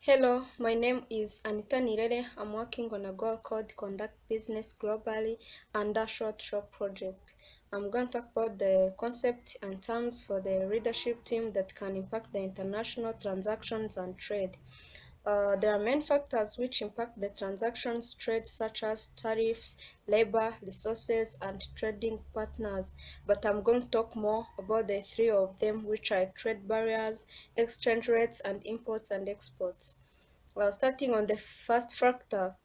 Hello, my name is Anita Nirere. I'm working on a goal called Conduct Business Globally under Short Project. I'm going to talk about the concept and terms for the leadership team that can impact the international transactions and trade. There are main factors which impact the transactions trade, such as tariffs, labor, resources, and trading partners. But I'm going to talk more about the three of them, which are trade barriers, exchange rates, and imports and exports. Starting on the first factor,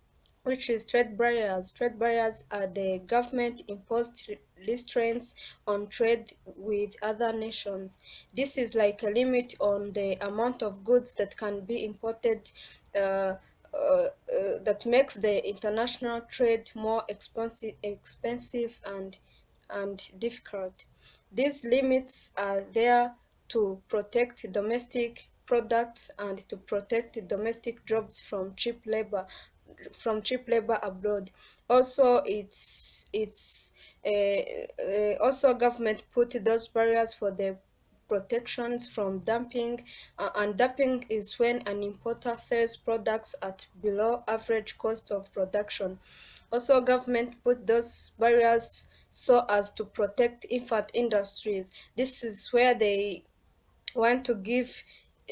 which is trade barriers. Trade barriers are the government-imposed restraints on trade with other nations. This is like a limit on the amount of goods that can be imported, that makes the international trade more expensive and difficult. These limits are there to protect domestic products and to protect domestic jobs from cheap labor abroad. Also, also government put those barriers for the protections from dumping, and dumping is when an importer sells products at below average cost of production. Also, government put those barriers so as to protect infant industries. This is where they want to give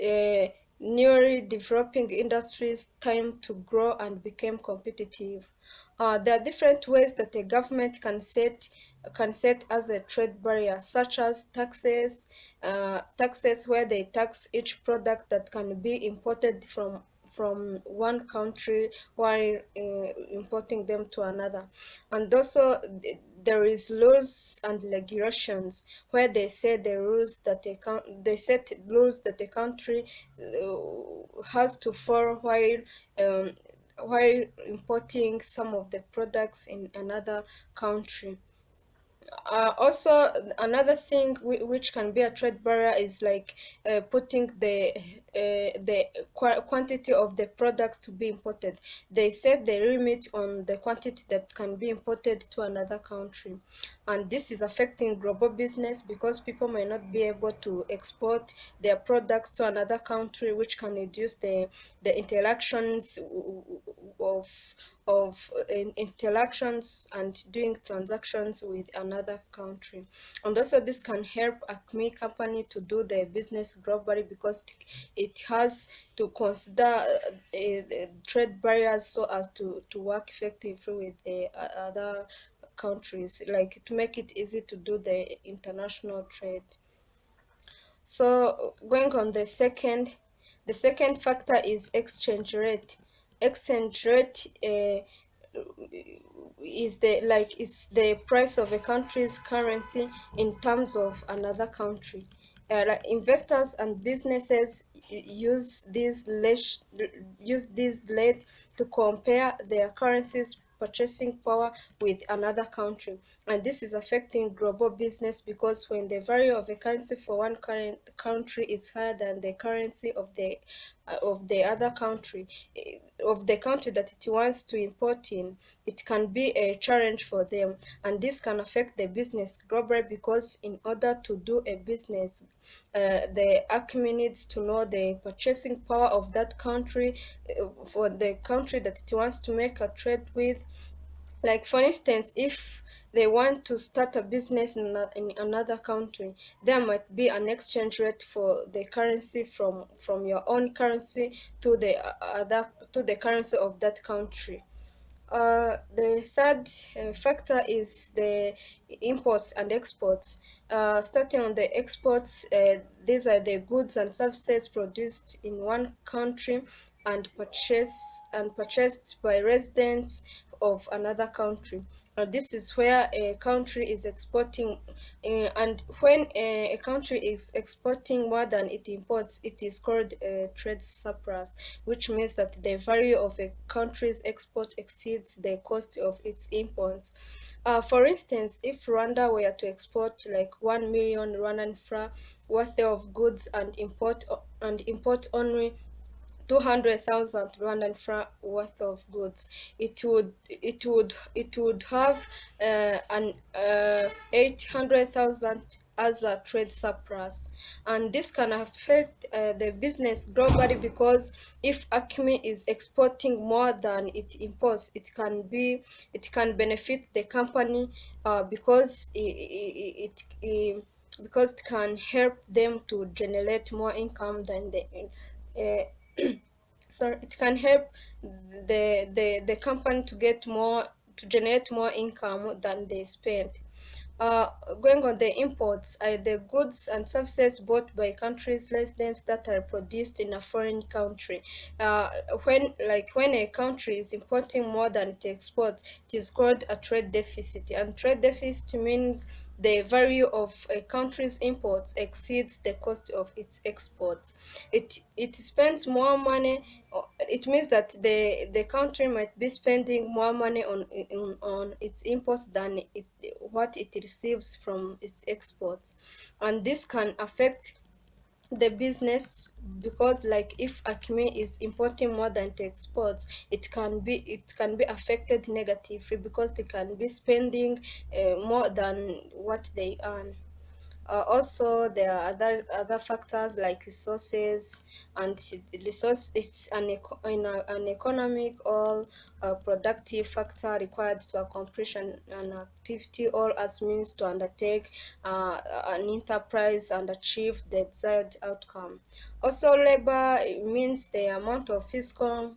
uh, newly developing industries time to grow and become competitive. There are different ways that a government can set as a trade barrier, such as taxes where they tax each product that can be imported from one country while importing them to another. And also there is laws and regulations where they say they set rules that a country has to follow um, while importing some of the products in another country. Also, another thing which can be a trade barrier is like putting the quantity of the product to be imported. They set the limit on the quantity that can be imported to another country, and this is affecting global business because people may not be able to export their products to another country, which can reduce the interactions of interactions and doing transactions with another country. And also this can help Acme company to do their business globally because it has to consider trade barriers so as to work effectively with the other countries, like to make it easy to do the international trade. So going on the second factor is exchange rate. Exchange rate is the price of a country's currency in terms of another country. Like investors and businesses use this rate to compare their currencies purchasing power with another country, and this is affecting global business because when the value of a currency for one current country is higher than the currency of the other country, of the country that it wants to import in, it can be a challenge for them, and this can affect the business globally because in order to do a business, the Acme needs to know the purchasing power of that country, for the country that it wants to make a trade with. Like for instance, if they want to start a business in another country, there might be an exchange rate for the currency from your own currency to the currency of that country. The third factor is the imports and exports. Starting on the exports, these are the goods and services produced in one country and purchased by residents of another country. This is where a country is exporting, and when a country is exporting more than it imports, it is called a trade surplus, which means that the value of a country's export exceeds the cost of its imports. For instance, if Rwanda were to export like 1 million Rwandan franc worth of goods and import only 200,000 Rwandan franc worth of goods. It would have an 800,000 as a trade surplus, and this can affect the business globally, because if Acme is exporting more than it imports, it can benefit the company, because because it can help them to generate more income than the so it can help the company to get more, to generate more income than they spend. uh, Going on the imports, are the goods and services bought by countries' residents that are produced in a foreign country. Uh, when a country is importing more than it exports, it is called a trade deficit. And trade deficit means the value of a country's imports exceeds the cost of its exports. It spends more money. It means that the country might be spending more money on its imports than what it receives from its exports, and this can affect the business, because like if Acme is importing more than it exports, it can be affected negatively, because they can be spending more than what they earn. Also, there are other factors like resources, and resource is an economic or productive factor required to accomplish an activity, or as means to undertake an enterprise and achieve the desired outcome. Also, labor means the amount of physical,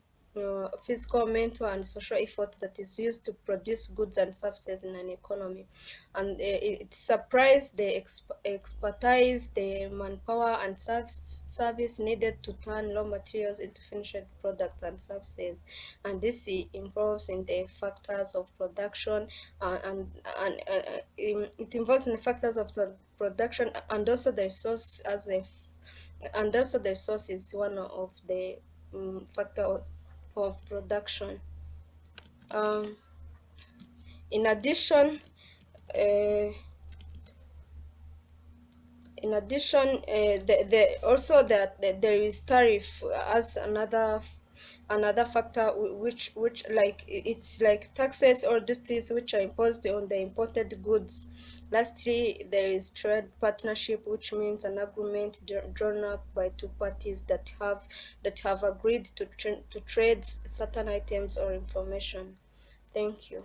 mental, and social effort that is used to produce goods and services in an economy, and it supplies the expertise, the manpower, and service needed to turn raw materials into finished products and services. And this involves in the factors of production, it involves in the factors of the production, and also the resource and also the resource is one of the factor of production. Um, in addition, uh, also that there is tariff as another factor, which like it's like taxes or duties which are imposed on the imported goods. Lastly, there is trade partnership, which means an agreement drawn up by two parties that have agreed to trade certain items or information. Thank you.